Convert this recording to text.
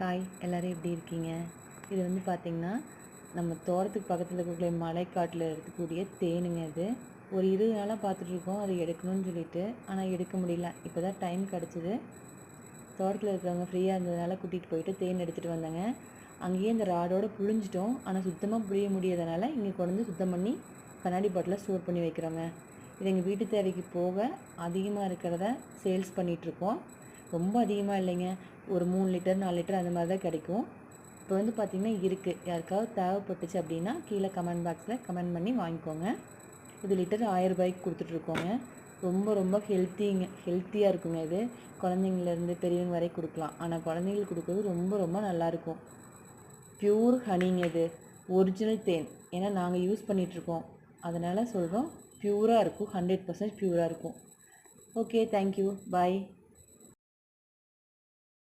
Hi எல்லோரும் எப்படி இருக்கீங்க? இது வந்து பார்த்திங்கன்னா நம்ம தோட்டத்துக்கு பக்கத்தில் இருக்கக்கூடிய மலைக்காட்டில் இருக்கக்கூடிய தேனுங்க. இது ஒரு 20 நாளாக பார்த்துட்ருக்கோம் அதை எடுக்கணும்னு சொல்லிட்டு, ஆனால் எடுக்க முடியல. இப்போ தான் டைம் கிடச்சிது. தோட்டத்தில் இருக்கிறவங்க ஃப்ரீயாக இருந்ததுனால கூட்டிகிட்டு போயிட்டு தேன் எடுத்துகிட்டு வந்தாங்க. அங்கேயே இந்த ராடோடு புழிஞ்சிட்டோம், ஆனால் சுத்தமாக புழிய முடியாதனால இங்கே கொண்டு வந்து சுத்தம் பண்ணி கண்ணாடி பாட்டில் ஸ்டோர் பண்ணி வைக்கிறோங்க. இது எங்கள் வீட்டு தேவைக்கு போக அதிகமாக இருக்கிறத சேல்ஸ் பண்ணிகிட்ருக்கோம். ரொம்ப அதிகமாக இல்லைங்க, ஒரு 3 லிட்டர் 4 லிட்டர் அந்த மாதிரி தான் கிடைக்கும். இப்போ வந்து பார்த்திங்கன்னா இருக்குது, யாருக்காவது தேவைப்பட்டுச்சு அப்படின்னா கீழே கமெண்ட் பாக்ஸில் கமெண்ட் பண்ணி வாங்கிக்கோங்க. இது லிட்டர் 1000 ரூபாய்க்கு கொடுத்துட்ருக்கோங்க. ரொம்ப ரொம்ப ஹெல்த்தியாக இருக்குங்க. இது குழந்தைங்கலேருந்து பெரியவங்க வரை கொடுக்கலாம், ஆனால் குழந்தைங்களுக்கு கொடுக்குறது ரொம்ப ரொம்ப நல்லாயிருக்கும். ப்யூர் ஹனிங்க, இது ஒரிஜினல் தேன். ஏன்னா நாங்கள் யூஸ் பண்ணிகிட்ருக்கோம், அதனால் சொல்கிறோம். ப்யூராக இருக்கும், 100% ப்யூராக இருக்கும். ஓகே, தேங்க்யூ, பாய்.